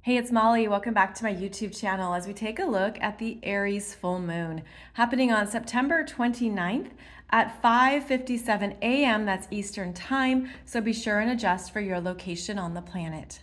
Hey, it's Molly. Welcome back to my YouTube channel as we take a look at the Aries full moon happening on September 29th at 5:57 a.m. That's Eastern time, so be sure and adjust for your location on the planet.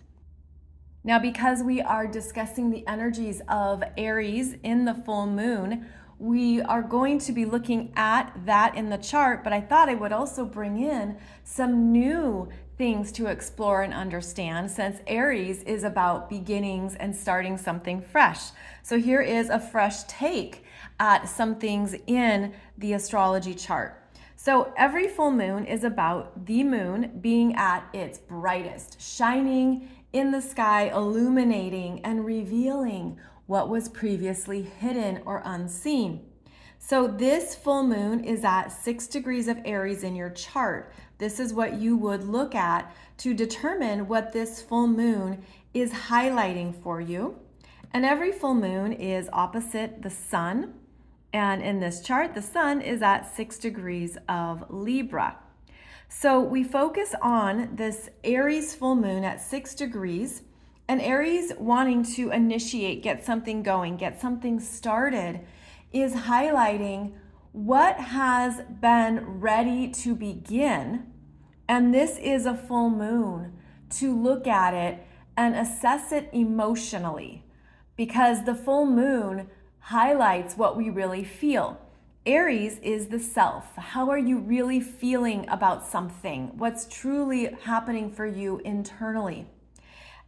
Now, because we are discussing the energies of Aries in the full moon, we are going to be looking at that in the chart, but I thought I would also bring in some new things to explore and understand since Aries is about beginnings and starting something fresh. So here is a fresh take at some things in the astrology chart. So every full moon is about the moon being at its brightest, shining in the sky, illuminating and revealing what was previously hidden or unseen. So this full moon is at 6 degrees of Aries in your chart. This is what you would look at to determine what this full moon is highlighting for you. And every full moon is opposite the sun. And in this chart, the sun is at 6 degrees of Libra. So we focus on this Aries full moon at 6 degrees, and Aries wanting to initiate, get something going, get something started, is highlighting what has been ready to begin. And this is a full moon to look at it and assess it emotionally, because the full moon highlights what we really feel. Aries is the self. How are you really feeling about something? What's truly happening for you internally?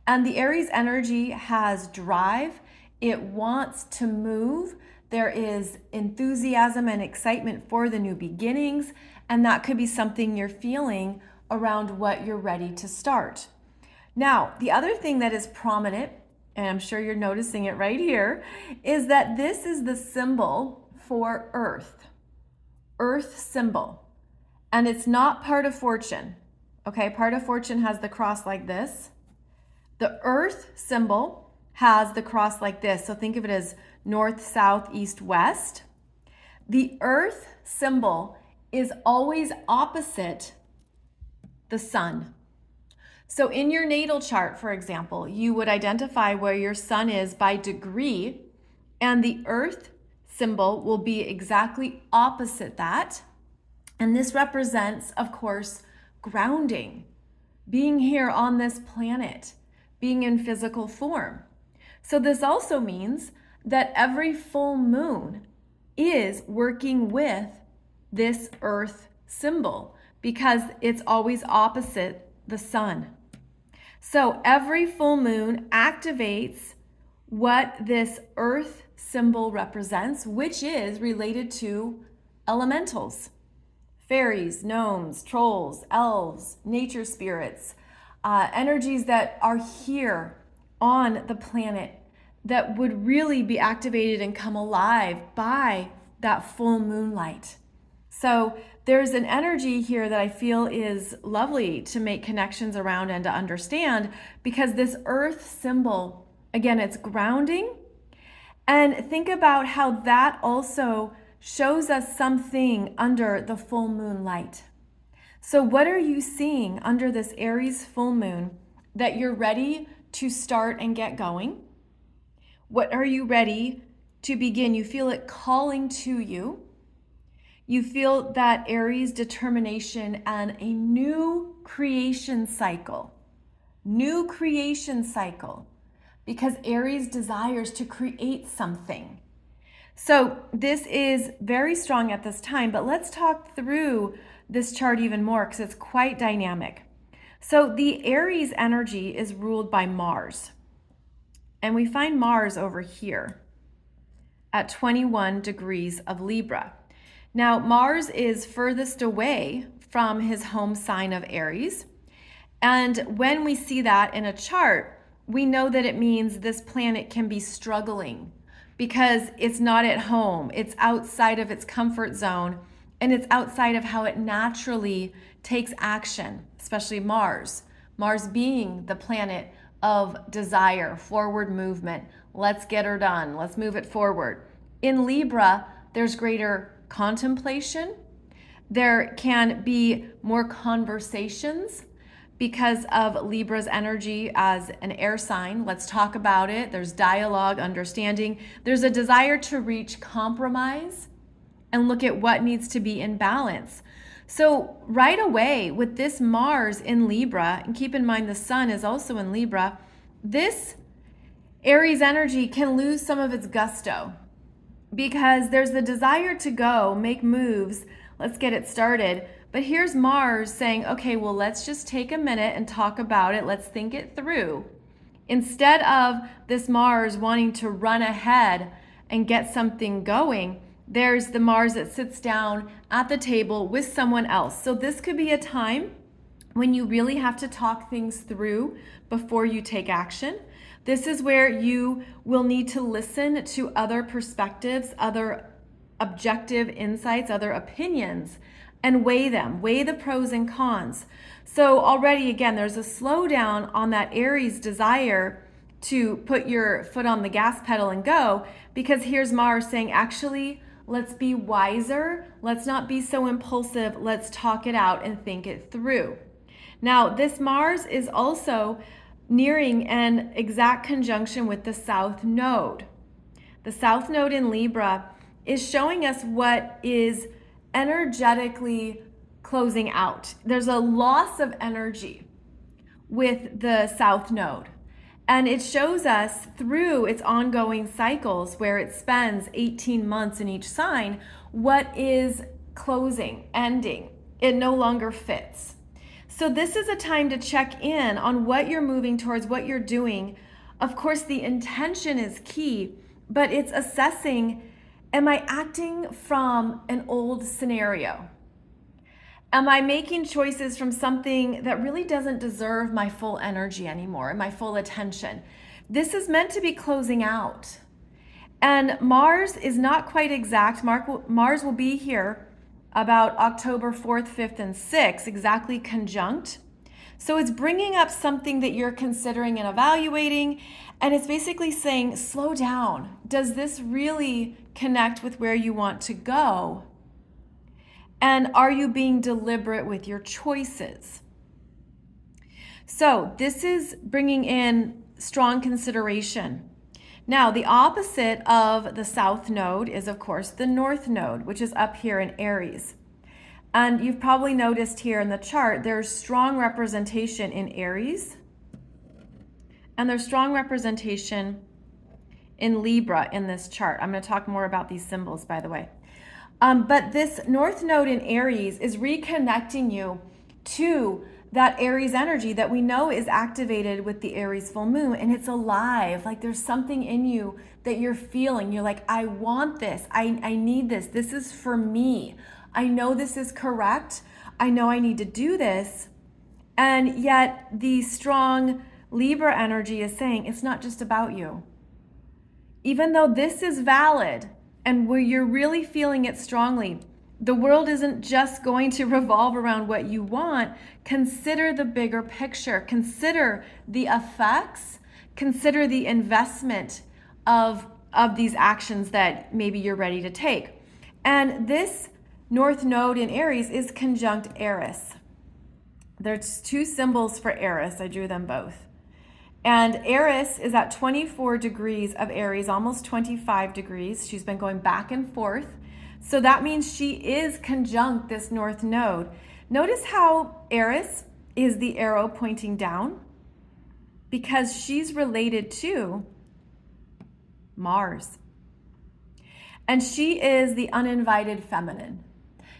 And the Aries energy has drive. It wants to move. There is enthusiasm and excitement for the new beginnings, and that could be something you're feeling around what you're ready to start. Now, the other thing that is prominent, and I'm sure you're noticing it right here, is that this is the symbol for Earth symbol. And it's not part of fortune. Okay, part of fortune has the cross like this. The Earth symbol has the cross like this. So think of it as north, south, east, west. The Earth symbol is always opposite the sun. So in your natal chart, for example, you would identify where your sun is by degree, and the Earth symbol will be exactly opposite that. And this represents, of course, grounding, being here on this planet, being in physical form. So this also means that every full moon is working with this Earth symbol because it's always opposite the sun. So every full moon activates what this Earth symbol represents, which is related to elementals, fairies, gnomes, trolls, elves, nature spirits, energies that are here on the planet that would really be activated and come alive by that full moonlight. So there's an energy here that I feel is lovely to make connections around and to understand, because this Earth symbol, again, it's grounding. And think about how that also shows us something under the full moon light. So what are you seeing under this Aries full moon that you're ready to start and get going? What are you ready to begin? You feel it calling to you. You feel that Aries determination and a new creation cycle. New creation cycle. Because Aries desires to create something. So this is very strong at this time, but let's talk through this chart even more because it's quite dynamic. So the Aries energy is ruled by Mars. And we find Mars over here at 21 degrees of Libra. Now, Mars is furthest away from his home sign of Aries. And when we see that in a chart, we know that it means this planet can be struggling because it's not at home. It's outside of its comfort zone, and it's outside of how it naturally takes action, especially Mars. Mars being the planet of desire, forward movement. Let's get her done. Let's move it forward. In Libra, there's greater contemplation. There can be more conversations, because of Libra's energy as an air sign. Let's talk about it. There's dialogue, understanding. There's a desire to reach compromise and look at what needs to be in balance. So right away with this Mars in Libra, and keep in mind the Sun is also in Libra, this Aries energy can lose some of its gusto because there's the desire to go, make moves, let's get it started. But here's Mars saying, okay, well, let's just take a minute and talk about it. Let's think it through. Instead of this Mars wanting to run ahead and get something going, there's the Mars that sits down at the table with someone else. So this could be a time when you really have to talk things through before you take action. This is where you will need to listen to other perspectives, other objective insights, other opinions, and weigh them, weigh the pros and cons. So already, again, there's a slowdown on that Aries desire to put your foot on the gas pedal and go, because here's Mars saying, actually, let's be wiser. Let's not be so impulsive. Let's talk it out and think it through. Now, this Mars is also nearing an exact conjunction with the South Node. The South Node in Libra is showing us what is energetically closing out. There's a loss of energy with the South Node. And it shows us through its ongoing cycles where it spends 18 months in each sign, what is closing, ending. It no longer fits. So this is a time to check in on what you're moving towards, what you're doing. Of course, the intention is key, but it's assessing, am I acting from an old scenario? Am I making choices from something that really doesn't deserve my full energy anymore and my full attention? This is meant to be closing out. And Mars is not quite exact. Mars will be here about October 4th, 5th, and 6th, exactly conjunct. So it's bringing up something that you're considering and evaluating, and it's basically saying, slow down. Does this really connect with where you want to go? And are you being deliberate with your choices? So this is bringing in strong consideration. Now, the opposite of the South Node is, of course, the North Node, which is up here in Aries. And you've probably noticed here in the chart, there's strong representation in Aries, and there's strong representation in Libra in this chart. I'm going to talk more about these symbols, by the way. But this North Node in Aries is reconnecting you to that Aries energy that we know is activated with the Aries full moon, and it's alive. Like there's something in you that you're feeling. You're like, I want this. I need this. This is for me. I know this is correct. I know I need to do this. And yet the strong Libra energy is saying it's not just about you. Even though this is valid and where you're really feeling it strongly, the world isn't just going to revolve around what you want. Consider the bigger picture. Consider the effects. Consider the investment of these actions that maybe you're ready to take. And this North Node in Aries is conjunct Eris. There's two symbols for Eris. I drew them both. And Eris is at 24 degrees of Aries, almost 25 degrees. She's been going back and forth. So that means she is conjunct this North Node. Notice how Eris is the arrow pointing down, because she's related to Mars. And she is the uninvited feminine.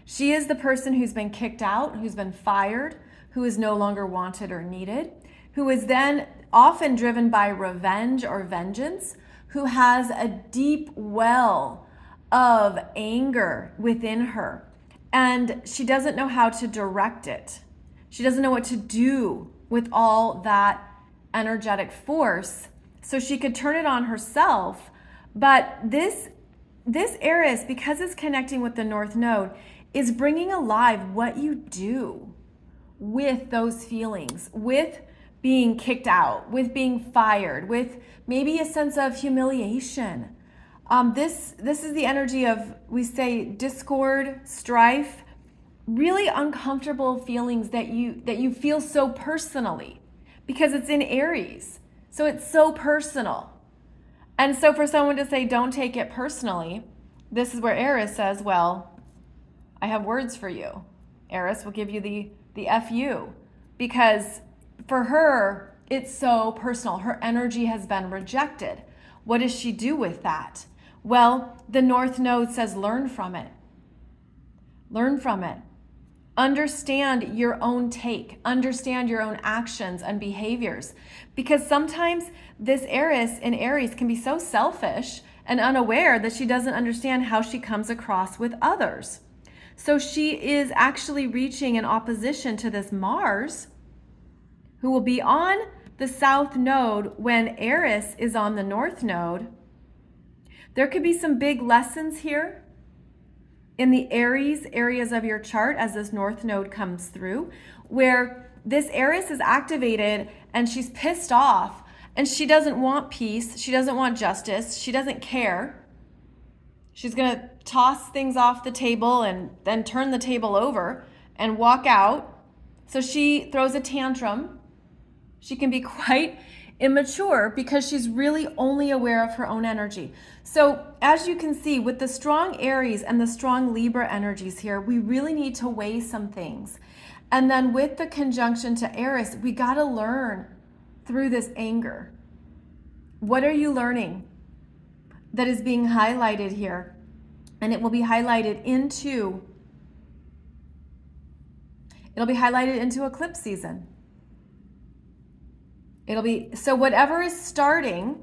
She is the person who's been kicked out, who's been fired, who is no longer wanted or needed, who is then often driven by revenge or vengeance, who has a deep well of anger within her. And she doesn't know how to direct it. She doesn't know what to do with all that energetic force. So she could turn it on herself. But this Eris, because it's connecting with the North Node, is bringing alive what you do with those feelings, with being kicked out, with being fired, with maybe a sense of humiliation. This is the energy of, we say, discord, strife, really uncomfortable feelings that you feel so personally, because it's in Aries. So it's so personal. And so for someone to say, don't take it personally, this is where Eris says, well, I have words for you. Eris will give you the FU, because for her, it's so personal. Her energy has been rejected. What does she do with that? Well, the North Node says, learn from it. Learn from it. Understand your own take. Understand your own actions and behaviors. Because sometimes this Eris in Aries can be so selfish and unaware that she doesn't understand how she comes across with others. So she is actually reaching in opposition to this Mars, who will be on the South Node when Eris is on the North Node. There could be some big lessons here in the Aries areas of your chart as this North Node comes through, where this Eris is activated and she's pissed off and she doesn't want peace. She doesn't want justice. She doesn't care. She's going to toss things off the table and then turn the table over and walk out. So she throws a tantrum. She can be quite immature because she's really only aware of her own energy. So as you can see, with the strong Aries and the strong Libra energies here, we really need to weigh some things. And then with the conjunction to Eris, we got to learn through this anger. What are you learning that is being highlighted here? And it will be highlighted into eclipse season. So whatever is starting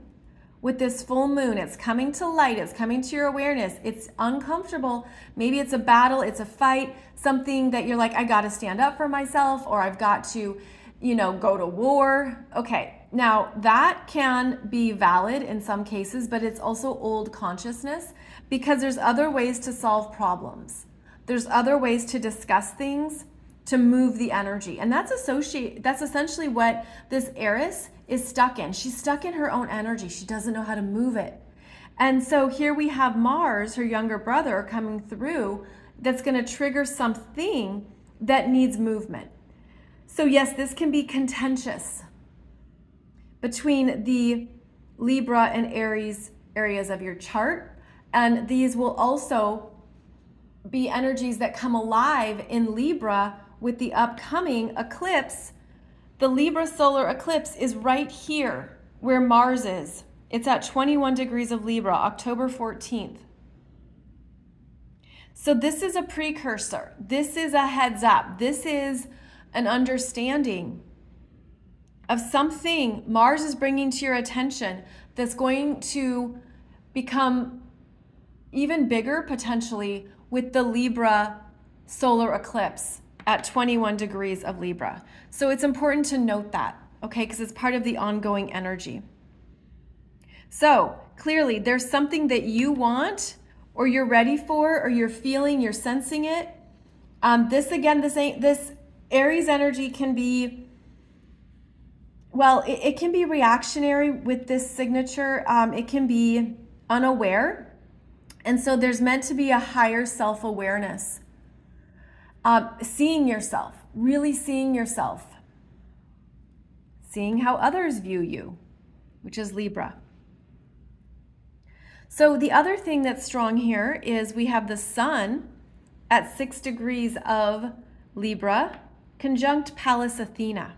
with this full moon, it's coming to light, it's coming to your awareness, it's uncomfortable. Maybe it's a battle, it's a fight, something that you're like, I got to stand up for myself, or I've got to, go to war. Okay, now that can be valid in some cases, but it's also old consciousness, because there's other ways to solve problems. There's other ways to discuss things, to move the energy. And that's essentially what this Eris is stuck in. She's stuck in her own energy. She doesn't know how to move it. And so here we have Mars, her younger brother, coming through, that's going to trigger something that needs movement. So yes, this can be contentious between the Libra and Aries areas of your chart. And these will also be energies that come alive in Libra with the upcoming eclipse. The Libra solar eclipse is right here where Mars is. It's at 21 degrees of Libra, October 14th. So this is a precursor. This is a heads up. This is an understanding of something Mars is bringing to your attention that's going to become even bigger potentially with the Libra solar eclipse at 21 degrees of Libra. So it's important to note that, okay, because it's part of the ongoing energy. So clearly there's something that you want, or you're ready for, or you're feeling, you're sensing it. This Aries energy can be, it can be reactionary with this signature. It can be unaware. And so there's meant to be a higher self-awareness. Seeing yourself, really seeing yourself. Seeing how others view you, which is Libra. So the other thing that's strong here is we have the Sun at 6 degrees of Libra, conjunct Pallas Athena.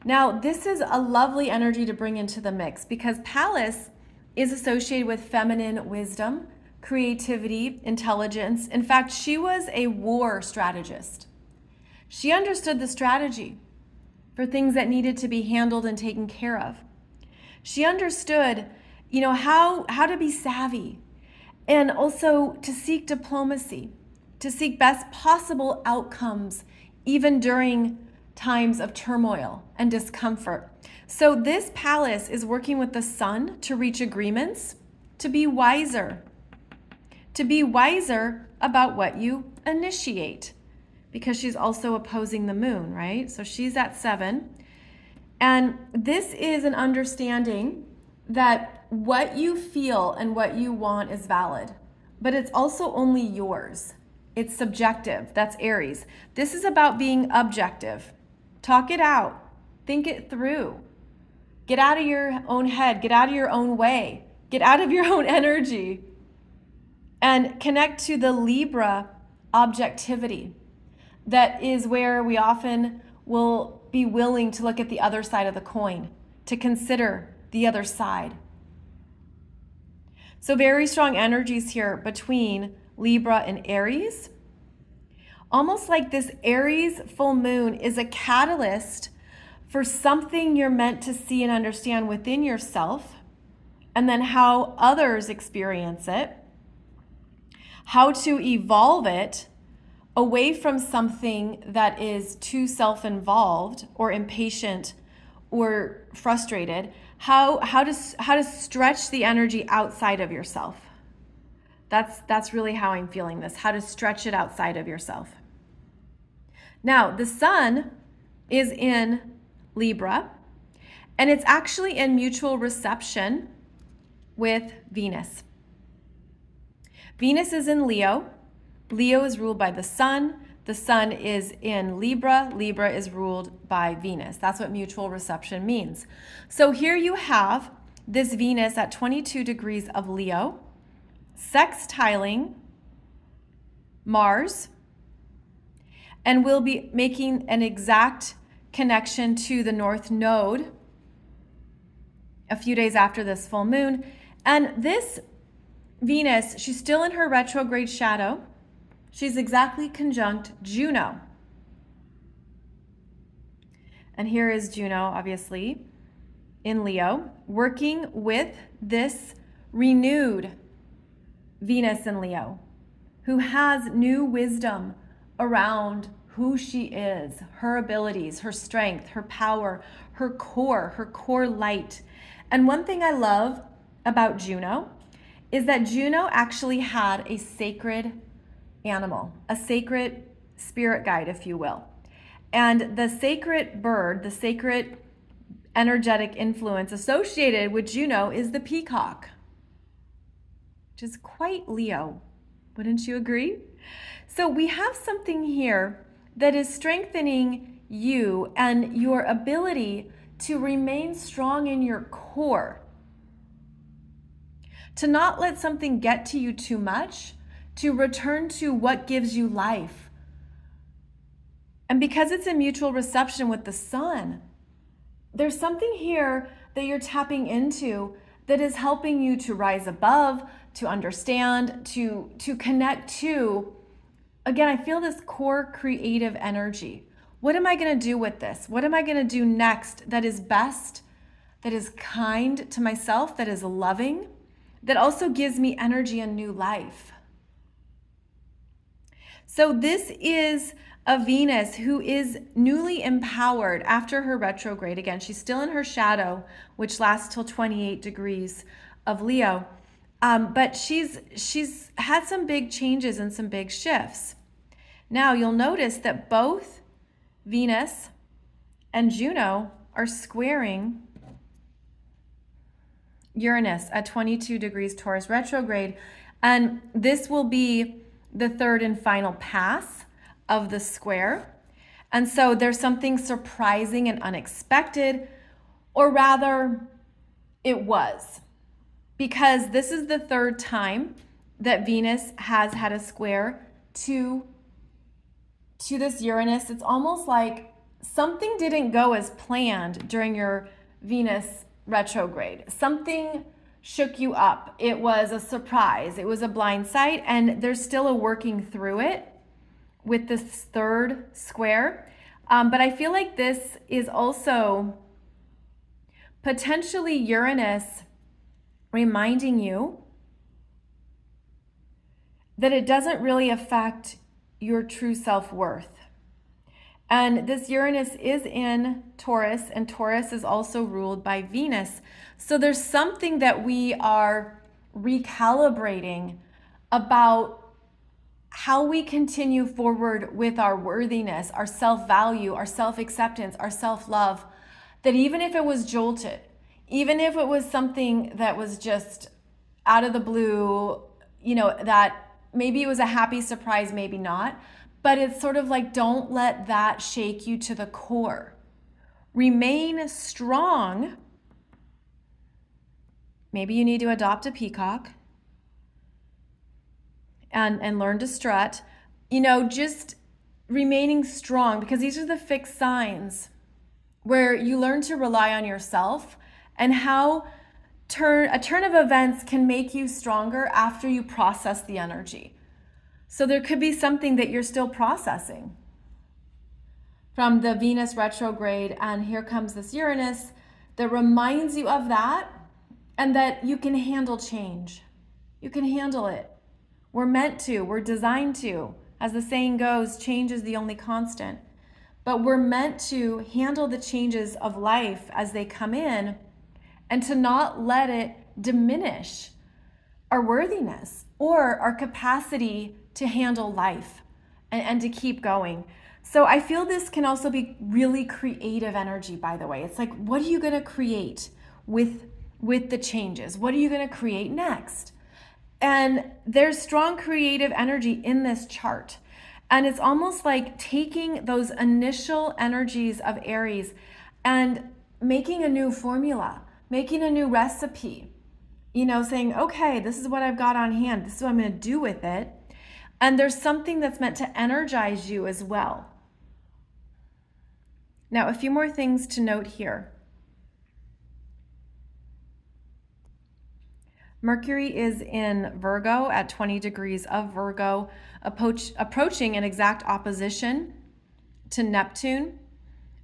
Now, this is a lovely energy to bring into the mix, because Pallas is associated with feminine wisdom, creativity, intelligence. In fact, she was a war strategist. She understood the strategy for things that needed to be handled and taken care of. She understood, how to be savvy, and also to seek diplomacy, to seek best possible outcomes, even during times of turmoil and discomfort. So this Pallas is working with the Sun to reach agreements, to be wiser about what you initiate, because she's also opposing the moon, right? So she's at 7. And this is an understanding that what you feel and what you want is valid, but it's also only yours. It's subjective. That's Aries. This is about being objective. Talk it out. Think it through. Get out of your own head. Get out of your own way. Get out of your own energy. And connect to the Libra objectivity. That is where we often will be willing to look at the other side of the coin, to consider the other side. So very strong energies here between Libra and Aries. Almost like this Aries full moon is a catalyst for something you're meant to see and understand within yourself, and then how others experience it, how to evolve it away from something that is too self-involved or impatient or frustrated, how to stretch the energy outside of yourself. That's really how I'm feeling this, how to stretch it outside of yourself. Now, the sun is in Libra, and it's actually in mutual reception with Venus. Venus is in Leo. Leo is ruled by the sun. The sun is in Libra. Libra is ruled by Venus. That's what mutual reception means. So here you have this Venus at 22 degrees of Leo, sextiling Mars, and we'll be making an exact connection to the North Node a few days after this full moon. And this Venus, she's still in her retrograde shadow. She's exactly conjunct Juno. And here is Juno, obviously, in Leo, working with this renewed Venus in Leo, who has new wisdom around who she is, her abilities, her strength, her power, her core light. And one thing I love about Juno is that Juno actually had a sacred animal, a sacred spirit guide, if you will. And the sacred bird, the sacred energetic influence associated with Juno is the peacock, which is quite Leo. Wouldn't you agree? So we have something here that is strengthening you and your ability to remain strong in your core, to not let something get to you too much, to return to what gives you life. And because it's a mutual reception with the sun, there's something here that you're tapping into that is helping you to rise above, to understand, to connect to. Again, I feel this core creative energy. What am I going to do with this? What am I going to do next that is best, that is kind to myself, that is loving, that also gives me energy and new life? So this is a Venus who is newly empowered after her retrograde. Again, she's still in her shadow, which lasts till 28 degrees of Leo. But she's had some big changes and some big shifts. Now you'll notice that both Venus and Juno are squaring Uranus at 22 degrees Taurus retrograde. And this will be the third and final pass of the square. And so there's something surprising and unexpected, or rather it was, because this is the third time that Venus has had a square to this Uranus. It's almost like something didn't go as planned during your Venus retrograde. Something shook you up. It was a surprise. It was a blind sight, and there's still a working through it with this third square. But I feel like this is also potentially Uranus reminding you that it doesn't really affect your true self-worth. And this Uranus is in Taurus, and Taurus is also ruled by Venus. So there's something that we are recalibrating about how we continue forward with our worthiness, our self-value, our self-acceptance, our self-love, that even if it was jolted, even if it was something that was just out of the blue, that maybe it was a happy surprise, maybe not. But it's sort of like, don't let that shake you to the core. Remain strong. Maybe you need to adopt a peacock and learn to strut. Just remaining strong, because these are the fixed signs where you learn to rely on yourself, and how a turn of events can make you stronger after you process the energy. So there could be something that you're still processing from the Venus retrograde, and here comes this Uranus that reminds you of that, and that you can handle change. You can handle it. We're meant to, we're designed to. As the saying goes, change is the only constant. But we're meant to handle the changes of life as they come in, and to not let it diminish our worthiness or our capacity to handle life and to keep going. So I feel this can also be really creative energy, by the way. It's like, what are you going to create with the changes? What are you going to create next? And there's strong creative energy in this chart. And it's almost like taking those initial energies of Aries and making a new formula, making a new recipe, saying, okay, this is what I've got on hand. This is what I'm going to do with it. And there's something that's meant to energize you as well. Now, a few more things to note here. Mercury is in Virgo at 20 degrees of Virgo, approaching an exact opposition to Neptune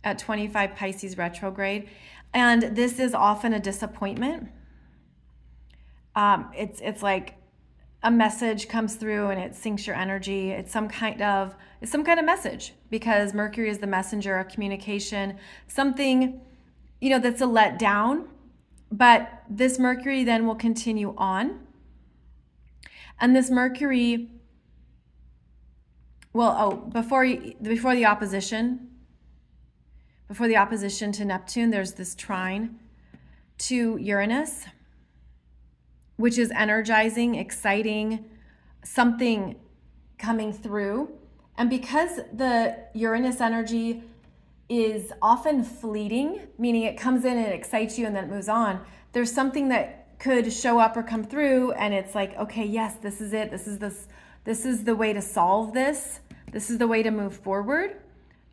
at 25 Pisces retrograde. And this is often a disappointment. It's like a message comes through and it sinks your energy. It's some kind of message, because Mercury is the messenger of communication, something, that's a letdown. But this Mercury then will continue on. And this Mercury, before the opposition to Neptune, there's this trine to Uranus, which is energizing, exciting, something coming through. And because the Uranus energy is often fleeting, meaning it comes in and it excites you and then it moves on, there's something that could show up or come through, and it's like, okay, yes, this is it. This is the way to solve this. This is the way to move forward.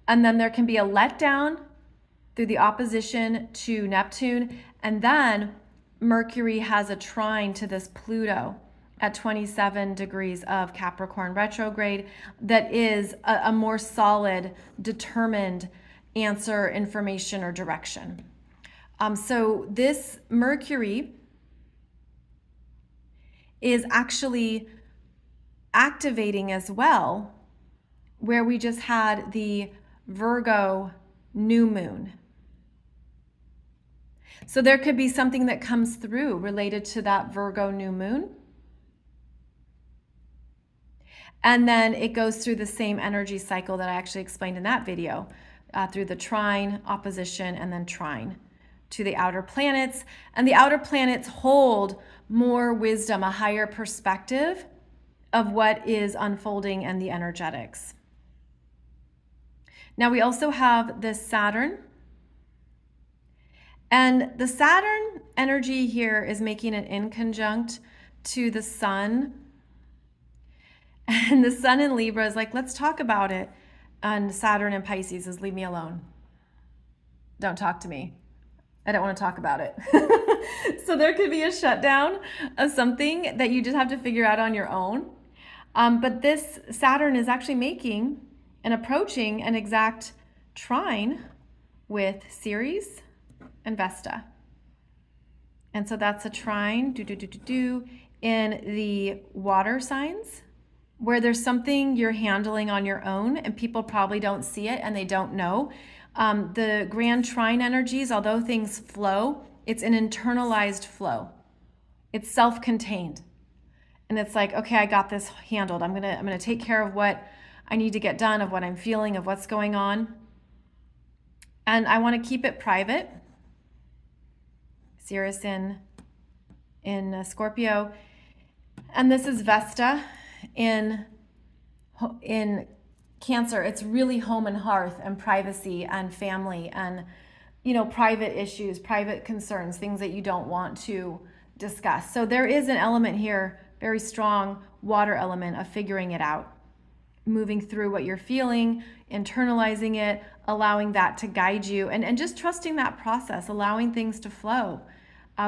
And then there can be a letdown through the opposition to Neptune. And then Mercury has a trine to this Pluto at 27 degrees of Capricorn retrograde that is a more solid, determined answer, information, or direction. So this Mercury is actually activating as well, where we just had the Virgo new moon. So there could be something that comes through related to that Virgo new moon. And then it goes through the same energy cycle that I actually explained in that video, through the trine, opposition, and then trine to the outer planets. And the outer planets hold more wisdom, a higher perspective of what is unfolding and the energetics. Now we also have this Saturn. And the Saturn energy here is making an inconjunct to the Sun. And the Sun in Libra is like, let's talk about it. And Saturn in Pisces is, leave me alone. Don't talk to me. I don't want to talk about it. So there could be a shutdown of something that you just have to figure out on your own. But this Saturn is actually making and approaching an exact trine with Ceres and Vesta. And so that's a trine in the water signs, where there's something you're handling on your own and people probably don't see it and they don't know. The grand trine energies, although things flow, it's an internalized flow. It's self-contained. And it's like, okay, I got this handled. I'm gonna take care of what I need to get done, of what I'm feeling, of what's going on. And I want to keep it private. Ceres in Scorpio. And this is Vesta in Cancer, it's really home and hearth and privacy and family and, private issues, private concerns, things that you don't want to discuss. So there is an element here, very strong water element of figuring it out, moving through what you're feeling, internalizing it, allowing that to guide you, and just trusting that process, allowing things to flow,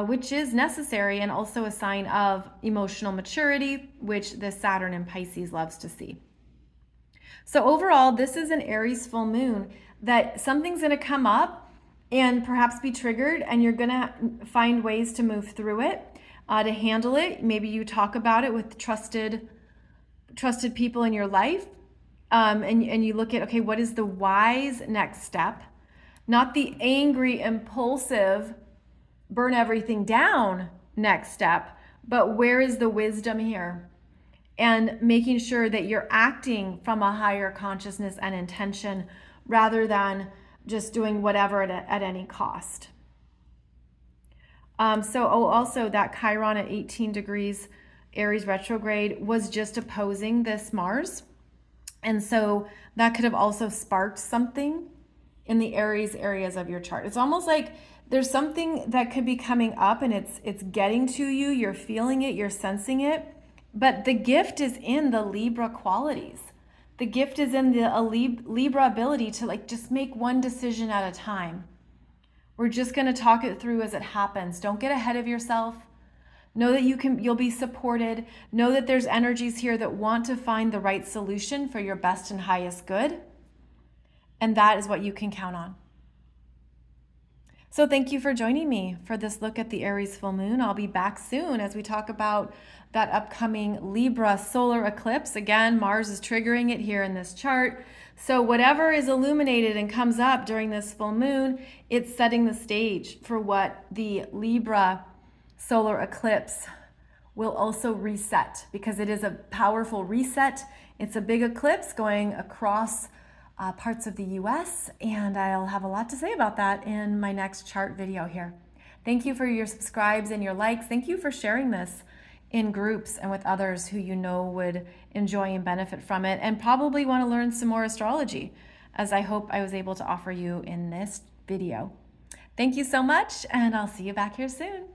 which is necessary and also a sign of emotional maturity, which the Saturn in Pisces loves to see. So overall, this is an Aries full moon that something's going to come up and perhaps be triggered, and you're going to find ways to move through it, to handle it. Maybe you talk about it with trusted people in your life, and you look at, okay, what is the wise next step? Not the angry, impulsive, burn everything down next step, but where is the wisdom here? And making sure that you're acting from a higher consciousness and intention rather than just doing whatever at any cost. Also that Chiron at 18 degrees Aries retrograde was just opposing this Mars. And so that could have also sparked something in the Aries areas of your chart. It's almost like there's something that could be coming up and it's getting to you, you're feeling it, you're sensing it. But the gift is in the Libra qualities. The gift is in the Libra ability to just make one decision at a time. We're just going to talk it through as it happens. Don't get ahead of yourself. Know that you'll be supported. Know that there's energies here that want to find the right solution for your best and highest good. And that is what you can count on. So thank you for joining me for this look at the Aries full moon. I'll be back soon as we talk about that upcoming Libra solar eclipse. Again, Mars is triggering it here in this chart. So whatever is illuminated and comes up during this full moon, it's setting the stage for what the Libra solar eclipse will also reset, because it is a powerful reset. It's a big eclipse going across parts of the US, and I'll have a lot to say about that in my next chart video here. Thank you for your subscribes and your likes. Thank you for sharing this in groups and with others who you know would enjoy and benefit from it and probably want to learn some more astrology, as I hope I was able to offer you in this video. Thank you so much, and I'll see you back here soon.